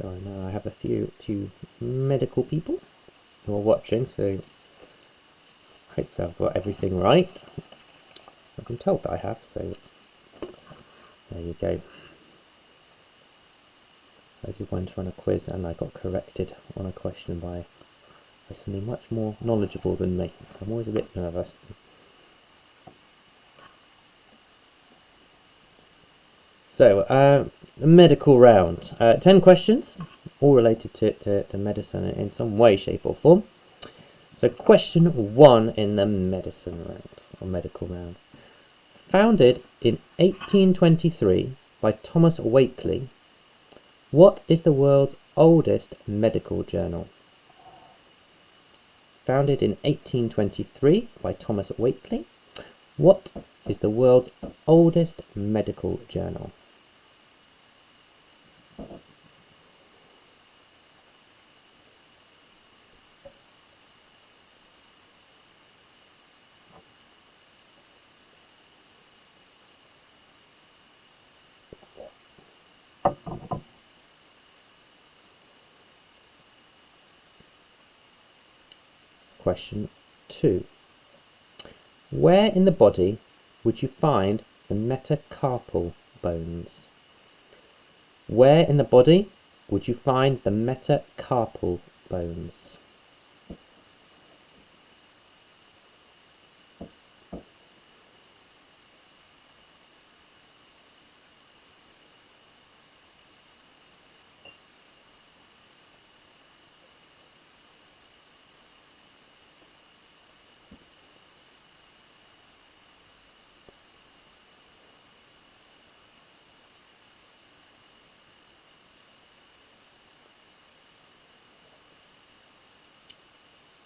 So I know I have a few medical people who are watching, so hopefully I've got everything right. I've been told that I have, so there you go. I did once run a quiz and I got corrected on a question by somebody much more knowledgeable than me, so I'm always a bit nervous. So, medical round. 10 questions, all related to medicine in some way, shape or form. So question 1 in the medicine round, or medical round. Founded in 1823 by Thomas Wakeley, what is the world's oldest medical journal? Founded in 1823 by Thomas Wakeley, what is the world's oldest medical journal? Question 2. Where in the body would you find the metacarpal bones? Where in the body would you find the metacarpal bones?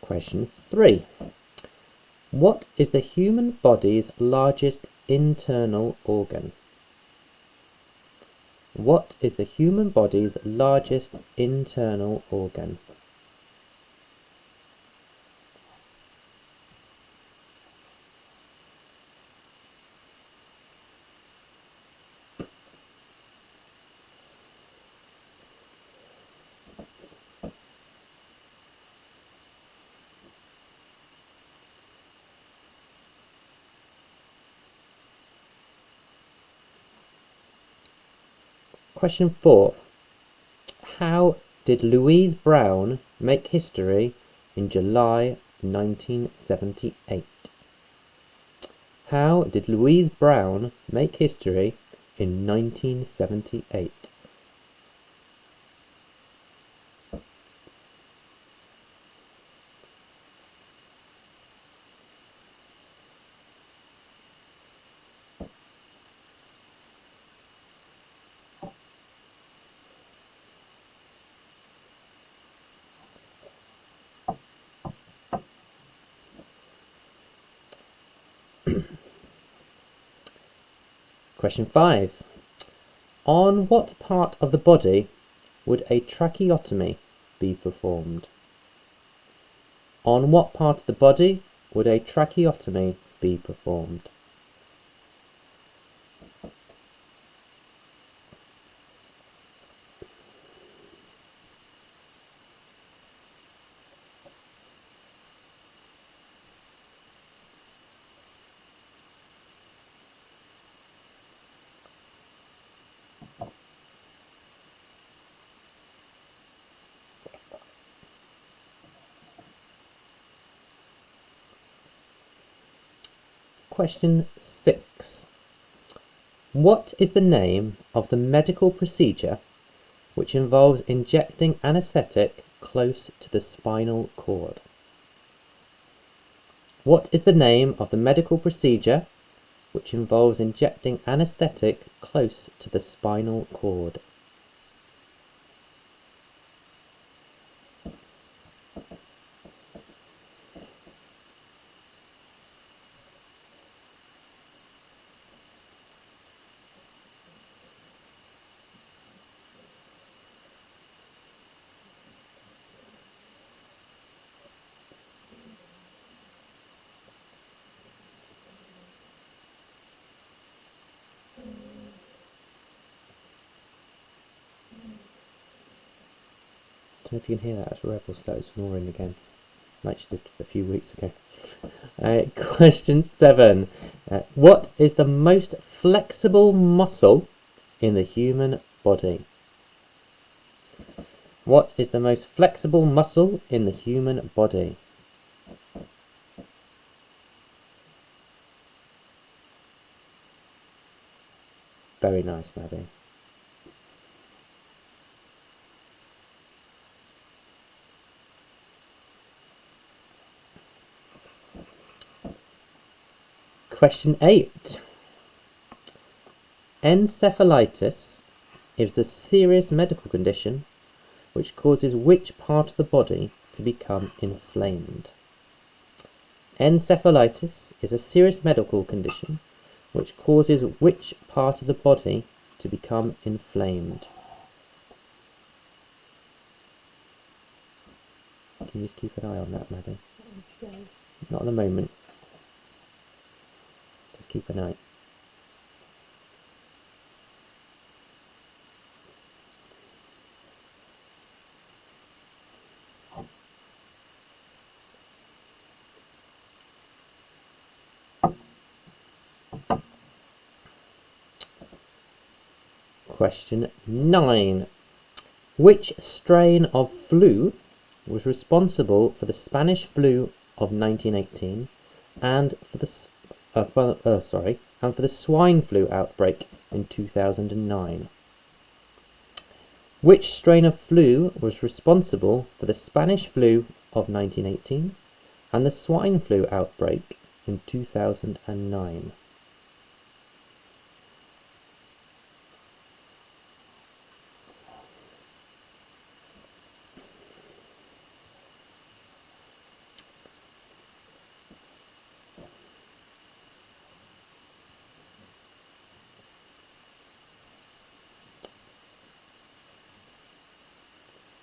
Question 3. What is the human body's largest internal organ? What is the human body's largest internal organ? Question 4. How did Louise Brown make history in July 1978? How did Louise Brown make history in 1978? Question 5. On what part of the body would a tracheotomy be performed? On what part of the body would a tracheotomy be performed? Question 6. What is the name of the medical procedure which involves injecting anaesthetic close to the spinal cord? What is the name of the medical procedure which involves injecting anaesthetic close to the spinal cord? I don't know if you can hear that, as Rebel started snoring again, like she did a few weeks ago. Question 7. What is the most flexible muscle in the human body? What is the most flexible muscle in the human body? Very nice, Maddie. Question 8. Encephalitis is a serious medical condition which causes which part of the body to become inflamed? Encephalitis is a serious medical condition which causes which part of the body to become inflamed? Can you just keep an eye on that, madam? Not at the moment. Just keep an eye. Question 9. Which strain of flu was responsible for the Spanish flu of 1918 and for the and for the swine flu outbreak in 2009? Which strain of flu was responsible for the Spanish flu of 1918 and the swine flu outbreak in 2009?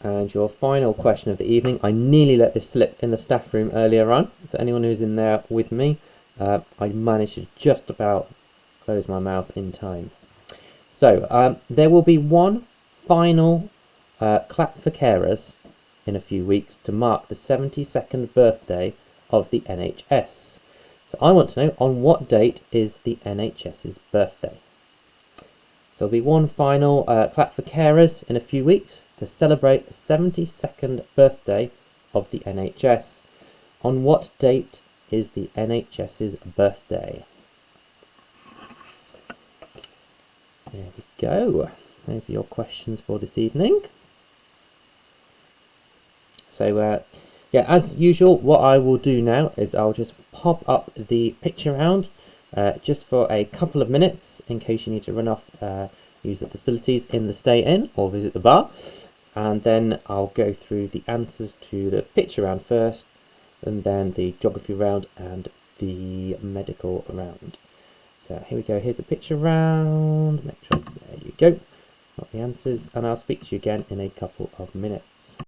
And your final question of the evening. I nearly let this slip in the staff room earlier on, so anyone who's in there with me, I managed to just about close my mouth in time. So there will be one final clap for carers in a few weeks to mark the 72nd birthday of the NHS. So I want to know, on what date is the NHS's birthday? So there'll be one final clap for carers in a few weeks to celebrate the 72nd birthday of the NHS. On what date is the NHS's birthday? There we go. Those are your questions for this evening. So yeah, as usual, what I will do now is I'll just pop up the picture round just for a couple of minutes in case you need to run off, use the facilities in the Stay Inn or visit the bar, and then I'll go through the answers to the picture round first, and then the geography round and the medical round. So here we go, here's the picture round, make sure, there you go, got the answers, and I'll speak to you again in a couple of minutes.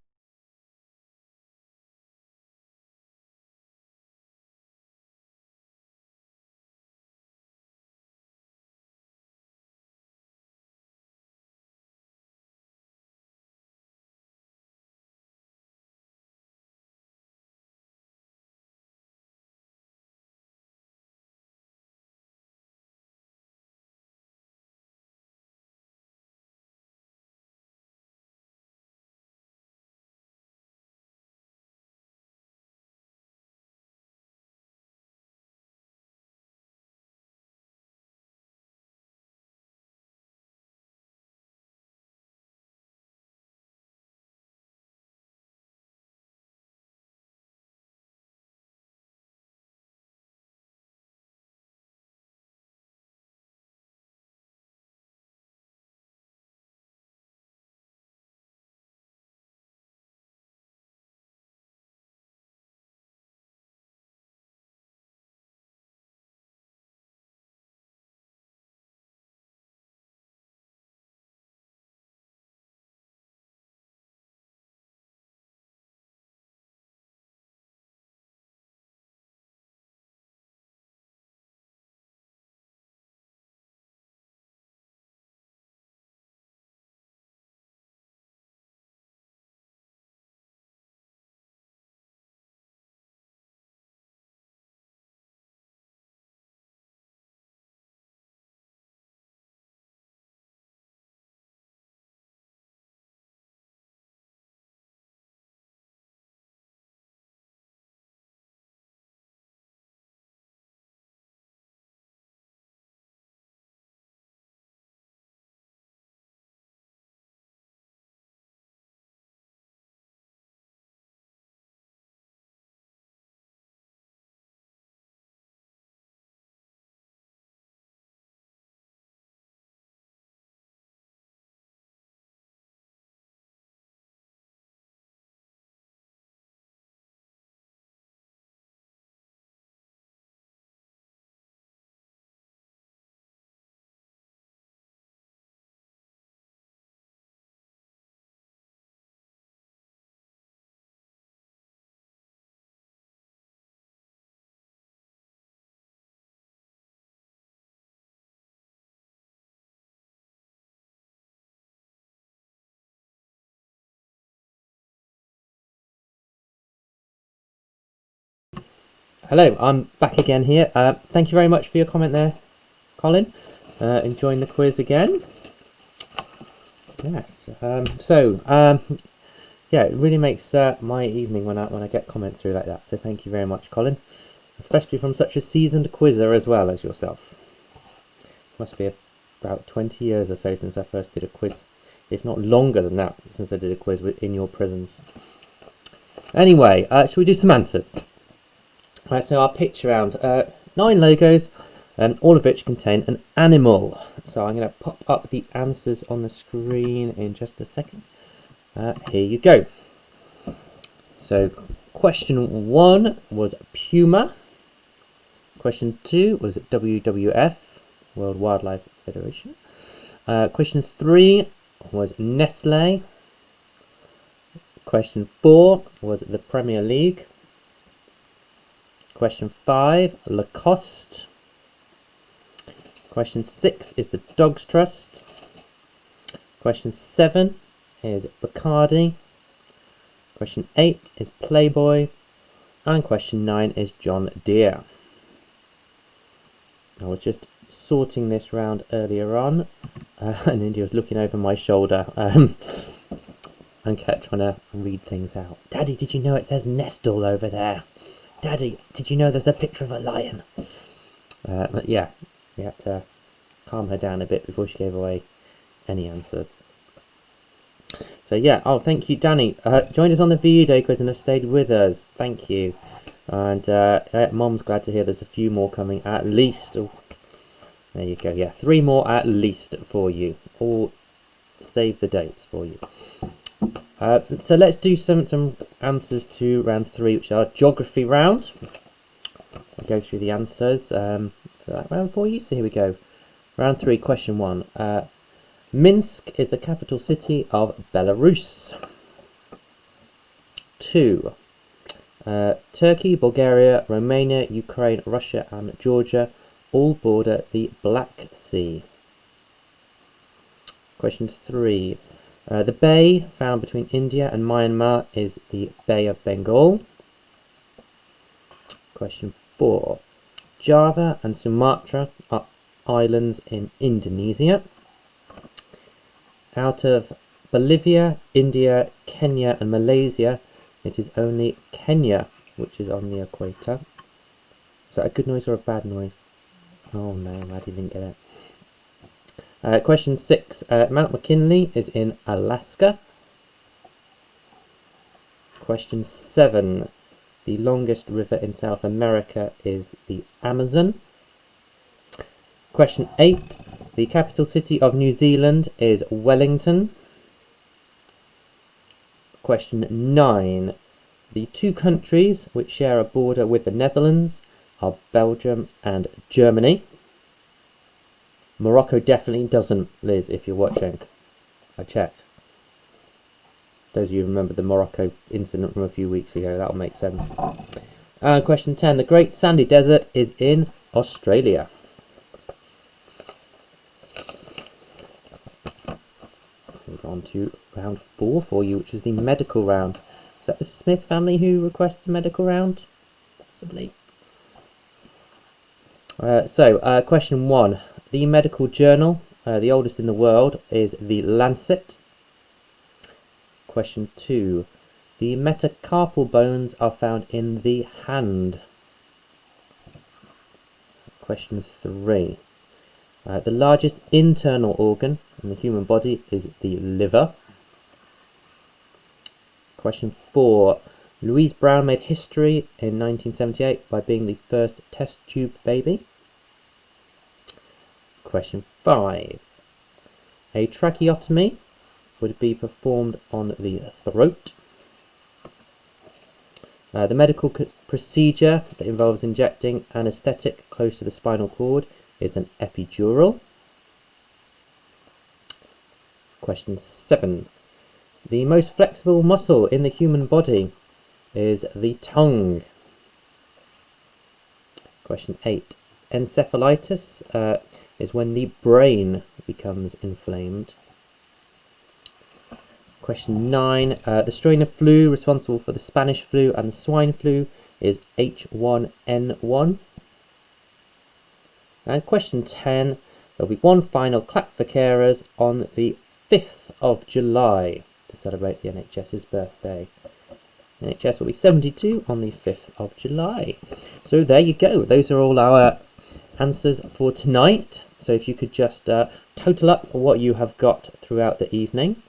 Hello, I'm back again here. Thank you very much for your comment there, Colin. Enjoying the quiz again. Yes. Yeah, it really makes my evening when I get comments through like that. So thank you very much, Colin, especially from such a seasoned quizzer as well as yourself. Must be about 20 years or so since I first did a quiz, if not longer than that, since I did a quiz in your prisons. Anyway, shall we do some answers? Right, so our picture round. 9 logos, all of which contain an animal. So I'm going to pop up the answers on the screen in just a second. Here you go. So question 1 was Puma. Question 2 was WWF, World Wildlife Federation. Question 3 was Nestle. Question 4 was the Premier League. Question 5, Lacoste. Question 6 is the Dogs Trust. Question 7 is Bacardi. Question 8 is Playboy. And question 9 is John Deere. I was just sorting this round earlier on, and India was looking over my shoulder and kept trying to read things out. Daddy, did you know it says Nestle over there? Daddy, did you know there's a picture of a lion? But yeah, we had to calm her down a bit before she gave away any answers. So yeah, oh, thank you, Danny. Joined us on the VU Day quiz and have stayed with us. Thank you. And Mom's glad to hear there's a few more coming at least. Ooh, there you go, yeah, 3 more at least for you. All save the dates for you. So let's do some answers to round 3, which are geography round. I'll go through the answers for that round for you. So here we go. Round 3, question 1. Minsk is the capital city of Belarus. 2. Turkey, Bulgaria, Romania, Ukraine, Russia and Georgia all border the Black Sea. Question 3. The bay found between India and Myanmar is the Bay of Bengal. Question 4. Java and Sumatra are islands in Indonesia. Out of Bolivia, India, Kenya and Malaysia, it is only Kenya which is on the equator. Is that a good noise or a bad noise? Oh no, I didn't get it. Question 6. Mount McKinley is in Alaska. Question 7. The longest river in South America is the Amazon. Question 8. The capital city of New Zealand is Wellington. Question 9. The 2 countries which share a border with the Netherlands are Belgium and Germany. Morocco definitely doesn't, Liz, if you're watching. I checked. Those of you who remember the Morocco incident from a few weeks ago, that'll make sense. Question 10. The Great Sandy Desert is in Australia. Move on to round 4 for you, which is the medical round. Is that the Smith family who requested medical round? Possibly. Question 1. The medical journal, the oldest in the world, is the Lancet. Question 2. The metacarpal bones are found in the hand. Question 3. The largest internal organ in the human body is the liver. Question 4. Louise Brown made history in 1978 by being the first test tube baby. Question 5. A tracheotomy would be performed on the throat. The medical procedure that involves injecting anaesthetic close to the spinal cord is an epidural. Question 7. The most flexible muscle in the human body is the tongue. Question 8. Encephalitis is when the brain becomes inflamed. Question 9. The strain of flu responsible for the Spanish flu and the swine flu is H1N1. And question 10, there'll be one final clap for carers on the 5th of July to celebrate the NHS's birthday. NHS will be 72 on the 5th of July. So there you go. Those are all our answers for tonight. So if you could just total up what you have got throughout the evening,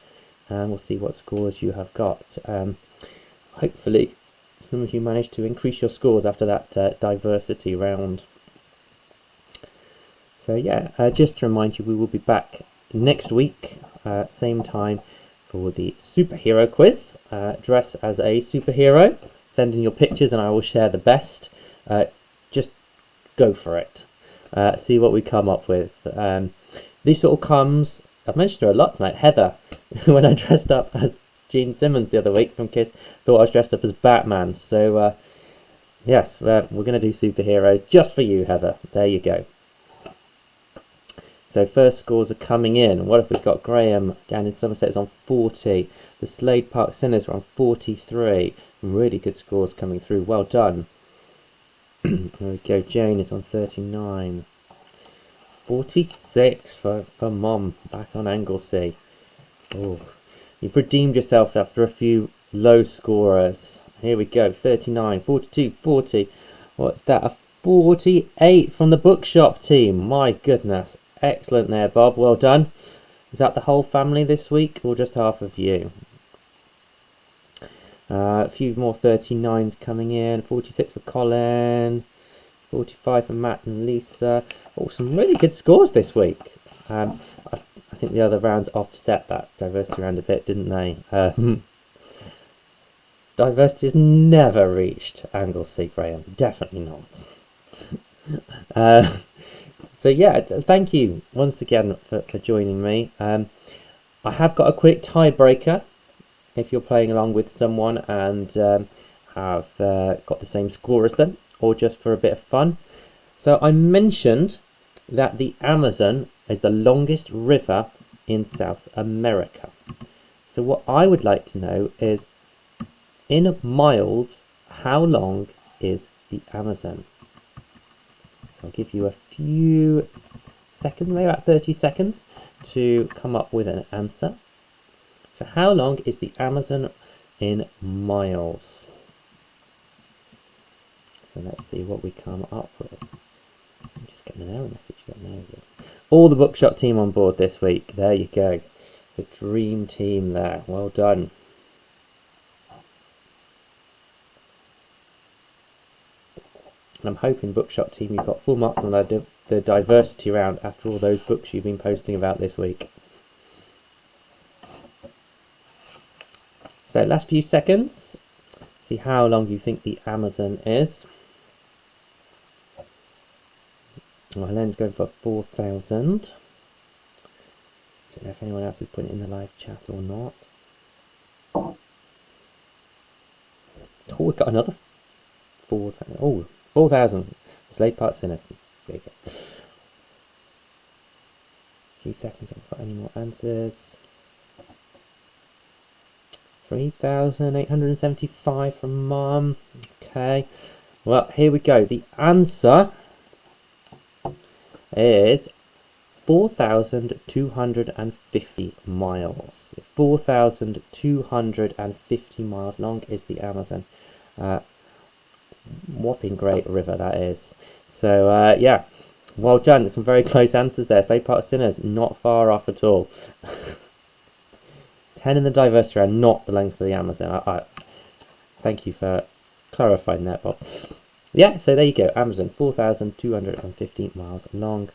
and we'll see what scores you have got. Hopefully some of you managed to increase your scores after that diversity round. So yeah, just to remind you, we will be back next week, same time, for the superhero quiz. Dress as a superhero, send in your pictures and I will share the best. Just go for it. See what we come up with. This sort of comes, I've mentioned her a lot tonight, Heather, when I dressed up as Gene Simmons the other week from Kiss, thought I was dressed up as Batman. So yes, we're going to do superheroes just for you, Heather. There you go. So first scores are coming in. What have we got? Graham down in Somerset is on 40. The Slade Park Sinners are on 43. Really good scores coming through. Well done. There we go. Jane is on 39. 46 for Mom back on Anglesey. Oh, you've redeemed yourself after a few low scorers. Here we go. 39, 42, 40. What's that? A 48 from the bookshop team. My goodness. Excellent there, Bob. Well done. Is that the whole family this week or just half of you? A few more 39s coming in. 46 for Colin. 45 for Matt and Lisa. Oh, some really good scores this week. I think the other rounds offset that diversity round a bit, didn't they? Diversity has never reached Anglesey, Graham. Definitely not. So yeah, thank you once again for joining me. I have got a quick tiebreaker if you're playing along with someone and have got the same score as them, or just for a bit of fun. So I mentioned that the Amazon is the longest river in South America. So what I would like to know is, in miles, how long is the Amazon? So I'll give you a few seconds, maybe about 30 seconds, to come up with an answer. So how long is the Amazon in miles? So let's see what we come up with. I'm just getting an error message. All the bookshop team on board this week. There you go. The dream team there. Well done. And I'm hoping bookshop team you've got full marks on the diversity round after all those books you've been posting about this week. So last few seconds. See how long you think the Amazon is. Well, Helen's going for 4,000. Don't know if anyone else is putting it in the live chat or not. Oh, we've got another 4,000. Oh, 4,000. Slade Park Sinners. There you go. A few seconds, I've got any more answers. 3,875 from Mum. Okay. Well, here we go. The answer is 4,250 miles. 4,250 miles long is the Amazon. Whopping great river that is. So yeah, well done. Some very close answers there. Slade Park Sinners, not far off at all. 10 in the diversity round, not the length of the Amazon. Thank you for clarifying that, Bob. Yeah, so there you go. Amazon, 4,250 miles long.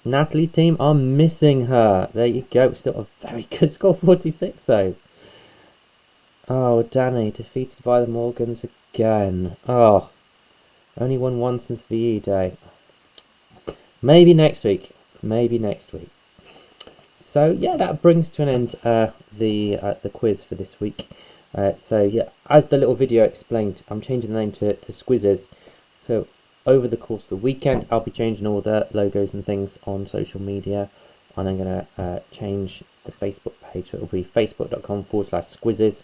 Natalie's team are missing her. There you go. Still a very good score, 46 though. Oh, Danny, defeated by the Morgans again. Oh, only won once since VE Day. Maybe next week. Maybe next week. So yeah, that brings to an end the quiz for this week. So yeah, as the little video explained, I'm changing the name to Squizzes. So over the course of the weekend, I'll be changing all the logos and things on social media, and I'm going to change the Facebook page. So it'll be facebook.com/Squizzes.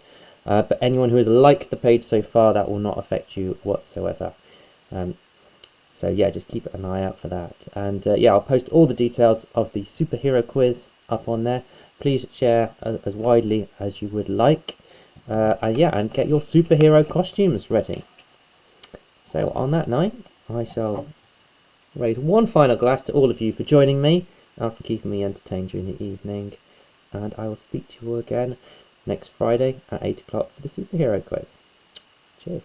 But anyone who has liked the page so far, that will not affect you whatsoever. So yeah, just keep an eye out for that. And yeah, I'll post all the details of the superhero quiz up on there. Please share as widely as you would like. Yeah, and get your superhero costumes ready. So on that night, I shall raise one final glass to all of you for joining me and for keeping me entertained during the evening. And I will speak to you all again next Friday at 8 o'clock for the superhero quiz. Cheers.